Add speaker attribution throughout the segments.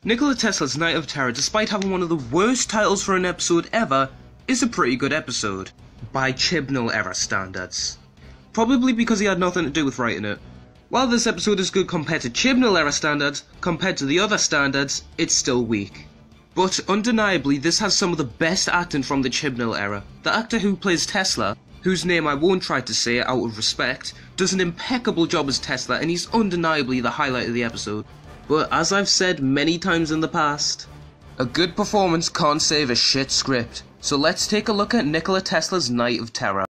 Speaker 1: Nikola Tesla's Night of Terror, despite having one of the worst titles for an episode ever, is a pretty good episode, by Chibnall era standards. Probably because he had nothing to do with writing it. While this episode is good compared to Chibnall era standards, compared to the other standards, it's still weak. But undeniably, this has some of the best acting from the Chibnall era. The actor who plays Tesla, whose name I won't try to say out of respect, does an impeccable job as Tesla, and he's undeniably the highlight of the episode. But as I've said many times in the past, a good performance can't save a shit script. So let's take a look at Nikola Tesla's Night of Terror.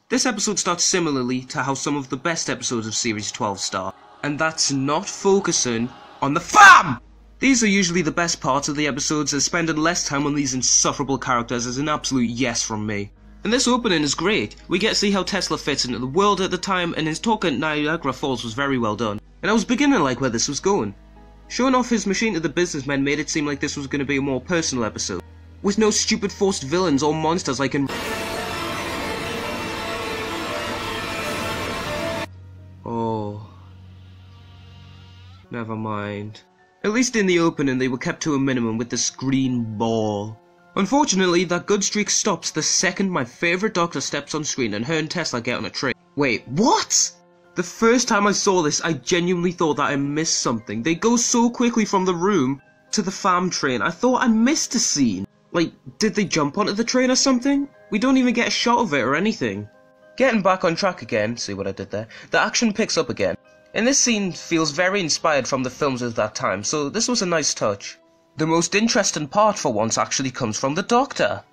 Speaker 1: This episode starts similarly to how some of the best episodes of Series 12 start, and that's not focusing on the FAM! These are usually the best parts of the episodes, as spending less time on these insufferable characters is an absolute yes from me. And this opening is great. We get to see how Tesla fits into the world at the time, and his talk at Niagara Falls was very well done. And I was beginning to like where this was going. Showing off his machine to the businessmen made it seem like this was going to be a more personal episode, with no stupid forced villains or monsters like in... Oh... Never mind. At least in the opening they were kept to a minimum with this green ball. Unfortunately, that good streak stops the second my favourite doctor steps on screen and her and Tesla get on a train. Wait, what?! The first time I saw this, I genuinely thought that I missed something. They go so quickly from the room to the FAM train, I thought I missed a scene. Like, did they jump onto the train or something? We don't even get a shot of it or anything. Getting back on track again, see what I did there, the action picks up again. And this scene feels very inspired from the films of that time, so this was a nice touch. The most interesting part for once actually comes from the Doctor.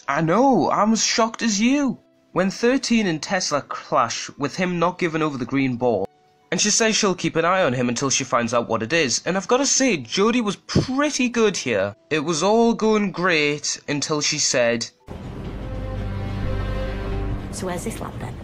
Speaker 1: I know, I'm as shocked as you. When 13 and Tesla clash with him not giving over the green ball, and she says she'll keep an eye on him until she finds out what it is, and I've got to say, Jodie was pretty good here. It was all going great until she said...
Speaker 2: So where's this lab then?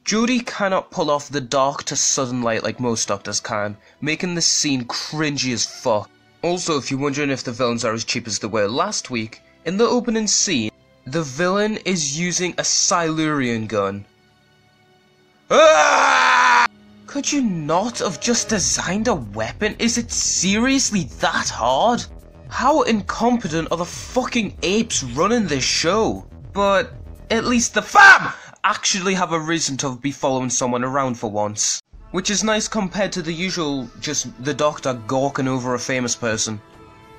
Speaker 1: Jodie cannot pull off the dark to sudden light like most doctors can, making this scene cringy as fuck. Also, if you're wondering if the villains are as cheap as they were last week, in the opening scene, the villain is using a Silurian gun. Ah! Could you not have just designed a weapon? Is it seriously that hard? How incompetent are the fucking apes running this show? But at least the FAM actually have a reason to be following someone around for once. Which is nice compared to the usual, just the Doctor gawking over a famous person.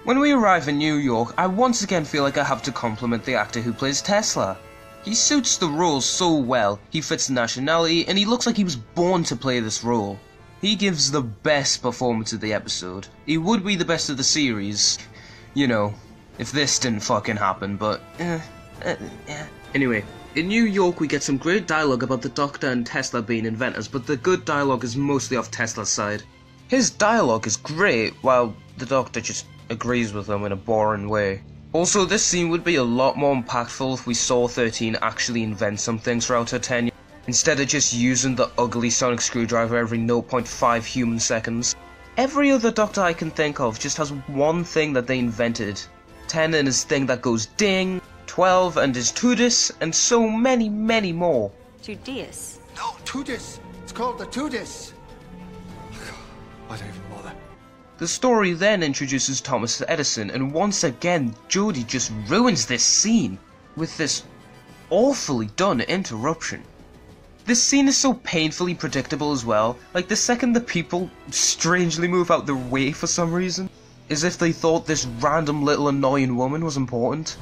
Speaker 1: When we arrive in New York, I once again feel like I have to compliment the actor who plays Tesla. He suits the role so well, he fits the nationality, and he looks like he was born to play this role. He gives the best performance of the episode. He would be the best of the series, you know, if this didn't fucking happen, but Anyway, in New York we get some great dialogue about the Doctor and Tesla being inventors, but the good dialogue is mostly off Tesla's side. His dialogue is great, while the Doctor just agrees with them in a boring way. Also, this scene would be a lot more impactful if we saw 13 actually invent some things throughout her tenure, instead of just using the ugly sonic screwdriver every 0.5 human seconds. Every other Doctor I can think of just has one thing that they invented. 10 and his thing that goes ding, 12 and his Tudis, and so many, many more.
Speaker 2: Tudius?
Speaker 3: No, Tudis. It's called the Tudis. I don't even bother.
Speaker 1: The story then introduces Thomas Edison, and once again, Jodie just ruins this scene with this awfully done interruption. This scene is so painfully predictable as well, like the second the people strangely move out their way for some reason, as if they thought this random little annoying woman was important.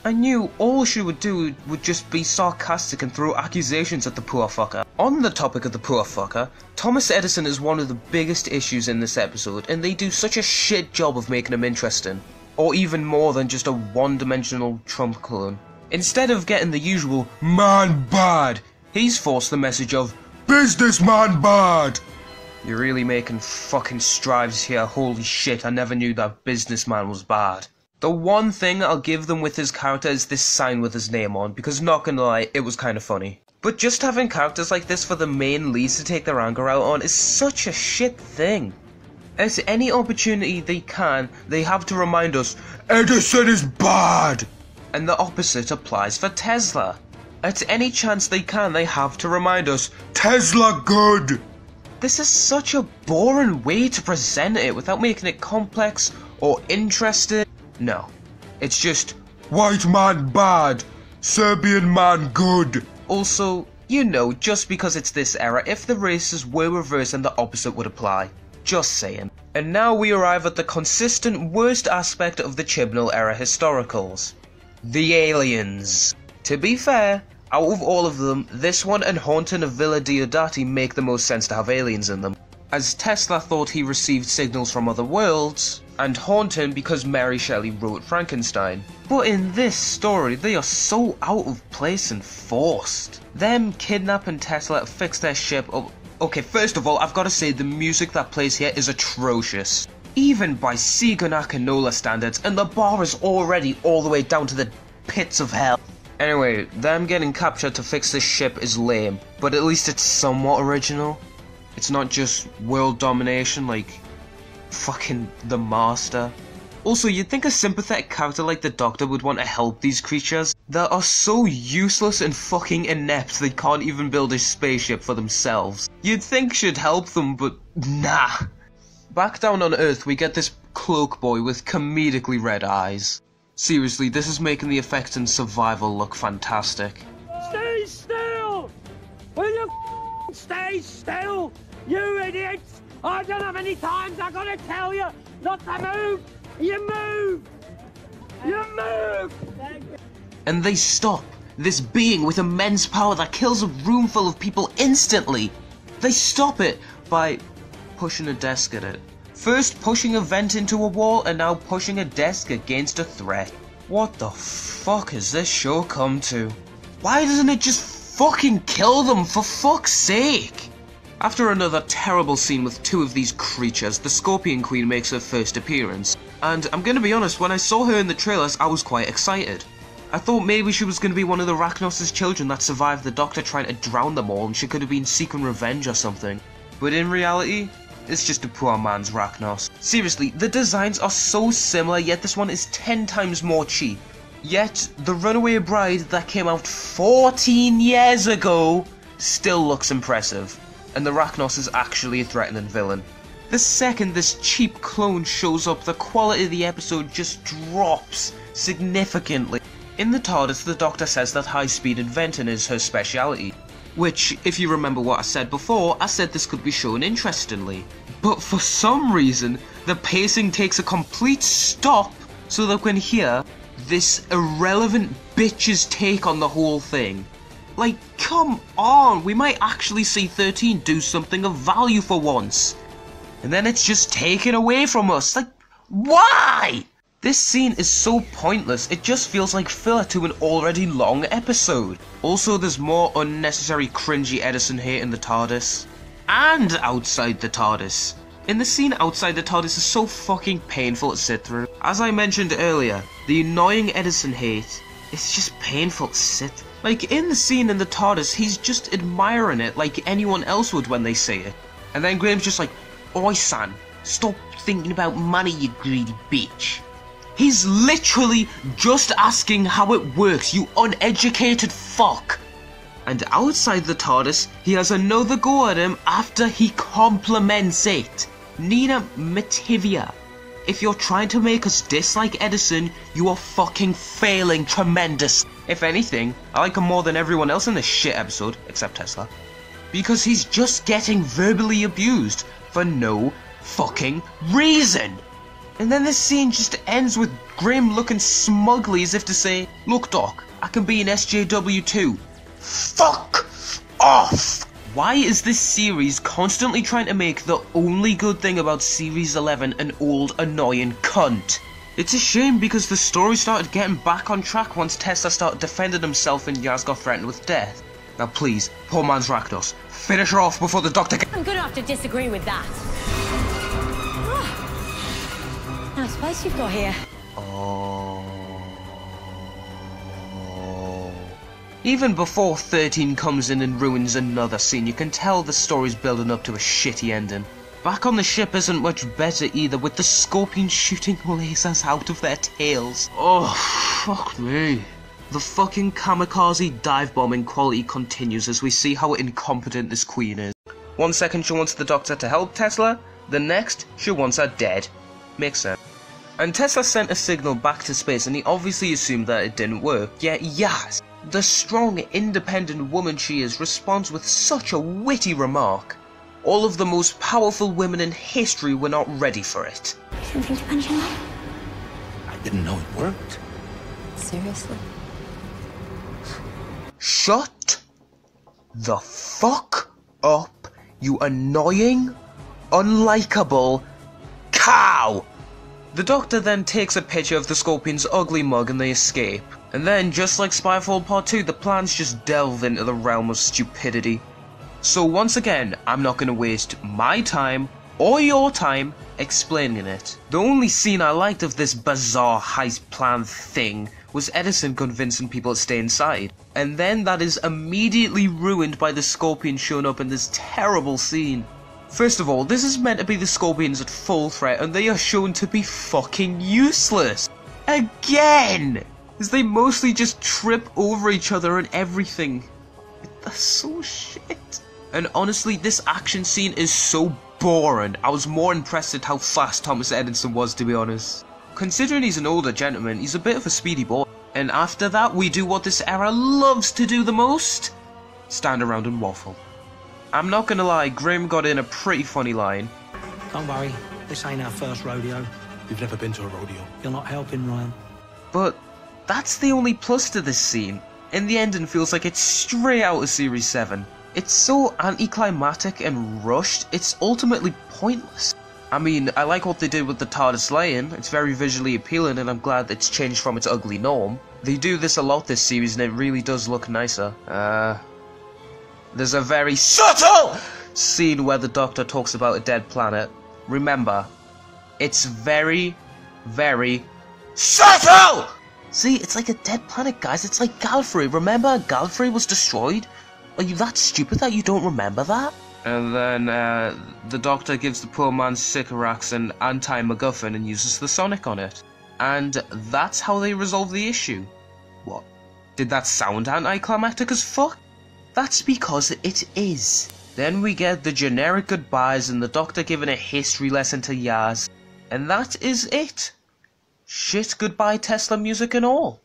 Speaker 1: I knew all she would do would just be sarcastic and throw accusations at the poor fucker. On the topic of the poor fucker, Thomas Edison is one of the biggest issues in this episode, and they do such a shit job of making him interesting. Or even more than just a one-dimensional Trump clone. Instead of getting the usual man bad, he's forced the message of businessman bad. You're really making fucking strides here, holy shit, I never knew that businessman was bad. The one thing I'll give them with his character is this sign with his name on, because not gonna lie, it was kinda funny. But just having characters like this for the main leads to take their anger out on is such a shit thing. At any opportunity they can, they have to remind us, Edison is bad! And the opposite applies for Tesla. At any chance they can, they have to remind us, Tesla good! This is such a boring way to present it without making it complex or interesting. No, it's just white man bad, Serbian man good. Also, you know, just because it's this era, if the races were reversed then the opposite would apply. Just saying. And now we arrive at the consistent worst aspect of the Chibnall era historicals. The aliens. To be fair, out of all of them, this one and Haunting of Villa Diodati make the most sense to have aliens in them, as Tesla thought he received signals from other worlds, and Haunting because Mary Shelley wrote Frankenstein. But in this story, they are so out of place and forced. Them kidnapping Tesla to fix their ship up. Okay, first of all, I've got to say the music that plays here is atrocious. Even by Sega Nakanola standards, and the bar is already all the way down to the pits of hell. Anyway, them getting captured to fix this ship is lame, but at least it's somewhat original. It's not just world domination like fucking the Master. Also, you'd think a sympathetic character like the Doctor would want to help these creatures that are so useless and fucking inept they can't even build a spaceship for themselves. You'd think should help them, but nah. Back down on Earth we get this cloak boy with comedically red eyes. Seriously, this is making the effects in Survival look fantastic.
Speaker 4: Stay still! Will you stay still, you idiots? I don't know how many times I gotta tell you not to move! You move! You move!
Speaker 1: And they stop. This being with immense power that kills a room full of people instantly. They stop it by pushing a desk at it. First pushing a vent into a wall and now pushing a desk against a threat. What the fuck has this show come to? Why doesn't it just fucking kill them for fuck's sake? After another terrible scene with two of these creatures, the Scorpion Queen makes her first appearance. And I'm gonna be honest, when I saw her in the trailers I was quite excited. I thought maybe she was gonna be one of the Rachnos' children that survived the Doctor trying to drown them all and she could have been seeking revenge or something. But in reality, it's just a poor man's Rachnos. Seriously, the designs are so similar, yet this one is 10 times more cheap. Yet, the Runaway Bride that came out 14 years ago still looks impressive. And the Rachnos is actually a threatening villain. The second this cheap clone shows up, the quality of the episode just drops significantly. In the TARDIS, the Doctor says that high-speed inventing is her speciality. Which, if you remember what I said before, I said this could be shown interestingly. But for some reason, the pacing takes a complete stop so that we can hear this irrelevant bitch's take on the whole thing. Like, come on, we might actually see 13 do something of value for once. And then it's just taken away from us. Like, why? This scene is so pointless, it just feels like filler to an already long episode. Also, there's more unnecessary cringy Edison hate in the TARDIS. And outside the TARDIS. In the scene outside the TARDIS is so fucking painful to sit through. As I mentioned earlier, the annoying Edison hate is just painful to sit. Like, in the scene in the TARDIS, he's just admiring it like anyone else would when they say it. And then Graham's just like, "Oi son, stop thinking about money, you greedy bitch." He's literally just asking how it works, you uneducated fuck. And outside the TARDIS, he has another go at him after he compliments it. Nina Mativia, if you're trying to make us dislike Edison, you are fucking failing tremendous. If anything, I like him more than everyone else in this shit episode, except Tesla. Because he's just getting verbally abused for no fucking reason. And then this scene just ends with Grim looking smugly as if to say, "Look Doc, I can be an SJW too." Fuck off! Why is this series constantly trying to make the only good thing about Series 11 an old annoying cunt? It's a shame because the story started getting back on track once Tesla started defending himself and Yaz got threatened with death. Now please, poor man's Rachnos, finish her off before the Doctor
Speaker 2: I'm gonna have to disagree with that. Nice place you've got here.
Speaker 1: Even before 13 comes in and ruins another scene, you can tell the story's building up to a shitty ending. Back on the ship isn't much better either, with the Scorpions shooting lasers out of their tails. Oh, fuck me. The fucking kamikaze dive bombing quality continues as we see how incompetent this queen is. One second she wants the Doctor to help Tesla, the next she wants her dead. Makes sense. And Tesla sent a signal back to space and he obviously assumed that it didn't work. Yet Yaz, the strong, independent woman she is, responds with such a witty remark. All of the most powerful women in history were not ready for it.
Speaker 2: Something's punching up.
Speaker 5: I didn't know it worked.
Speaker 2: Seriously?
Speaker 1: Shut the fuck up, you annoying, unlikable cow! The Doctor then takes a picture of the Scorpion's ugly mug and they escape. And then, just like Spyfall Part 2, the plans just delve into the realm of stupidity. So once again, I'm not going to waste my time, or your time, explaining it. The only scene I liked of this bizarre heist plan thing was Edison convincing people to stay inside. And then that is immediately ruined by the Scorpion showing up in this terrible scene. First of all, this is meant to be the Scorpions at full threat and they are shown to be fucking useless. Again! As they mostly just trip over each other and everything. That's so shit. And honestly, this action scene is so boring. I was more impressed at how fast Thomas Edison was, to be honest. Considering he's an older gentleman, he's a bit of a speedy boy. And after that, we do what this era loves to do the most. Stand around and waffle. I'm not gonna lie, Graham got in a pretty funny line.
Speaker 6: Don't worry, this ain't our first rodeo.
Speaker 5: You've never been to a rodeo.
Speaker 6: You're not helping, Ryan.
Speaker 1: But that's the only plus to this scene. In the ending feels like it's straight out of Series 7. It's so anticlimactic and rushed, it's ultimately pointless. I mean, I like what they did with the TARDIS lion, it's very visually appealing and I'm glad it's changed from its ugly norm. They do this a lot this series and it really does look nicer. There's a very subtle scene where the Doctor talks about a dead planet. Remember, it's very, very subtle! See, it's like a dead planet, guys. It's like Gallifrey. Remember, Gallifrey was destroyed? Are you that stupid that you don't remember that? And then, the Doctor gives the poor man Sycorax an anti-MacGuffin and uses the Sonic on it. And that's how they resolve the issue. What? Did that sound anticlimactic as fuck? That's because it is. Then we get the generic goodbyes and the Doctor giving a history lesson to Yaz. And that is it. Shit goodbye Tesla music and all.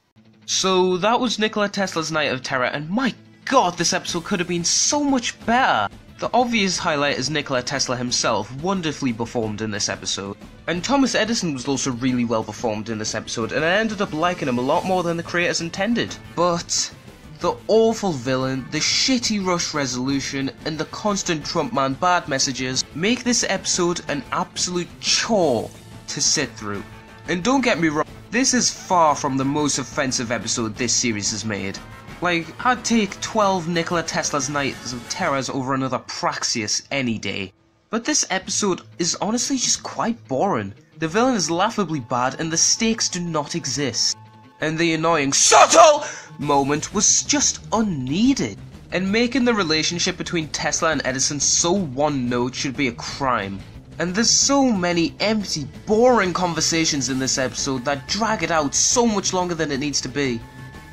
Speaker 1: So that was Nikola Tesla's Night of Terror, and my god, this episode could have been so much better. The obvious highlight is Nikola Tesla himself, wonderfully performed in this episode. And Thomas Edison was also really well performed in this episode, and I ended up liking him a lot more than the creators intended. But the awful villain, the shitty rush resolution, and the constant Trump man bad messages make this episode an absolute chore to sit through. And don't get me wrong, this is far from the most offensive episode this series has made. Like, I'd take 12 Nikola Tesla's Nights of Terrors over another Praxeus any day. But this episode is honestly just quite boring. The villain is laughably bad and the stakes do not exist. And the annoying subtle moment was just unneeded. And making the relationship between Tesla and Edison so one note should be a crime. And there's so many empty, boring conversations in this episode that drag it out so much longer than it needs to be.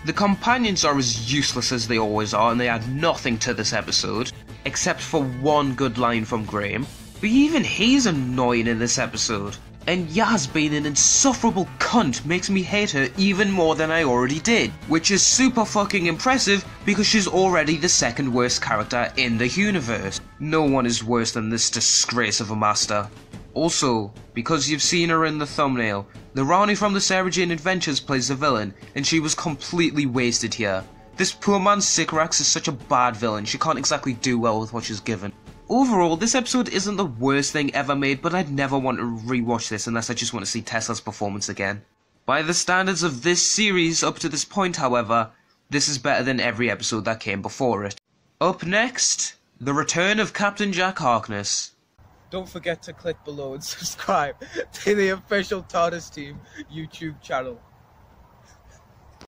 Speaker 1: The companions are as useless as they always are and they add nothing to this episode, except for one good line from Graham. But even he's annoying in this episode. And Yaz being an insufferable cunt makes me hate her even more than I already did. Which is super fucking impressive because she's already the second worst character in the universe. No one is worse than this disgrace of a master. Also, because you've seen her in the thumbnail, the Rani from the Sarah Jane Adventures plays the villain, and she was completely wasted here. This poor man's Sycorax is such a bad villain, she can't exactly do well with what she's given. Overall, this episode isn't the worst thing ever made, but I'd never want to rewatch this unless I just want to see Tesla's performance again. By the standards of this series up to this point, however, this is better than every episode that came before it. Up next, the return of Captain Jack Harkness.
Speaker 7: Don't forget to click below and subscribe to the official TARDIS Team YouTube channel.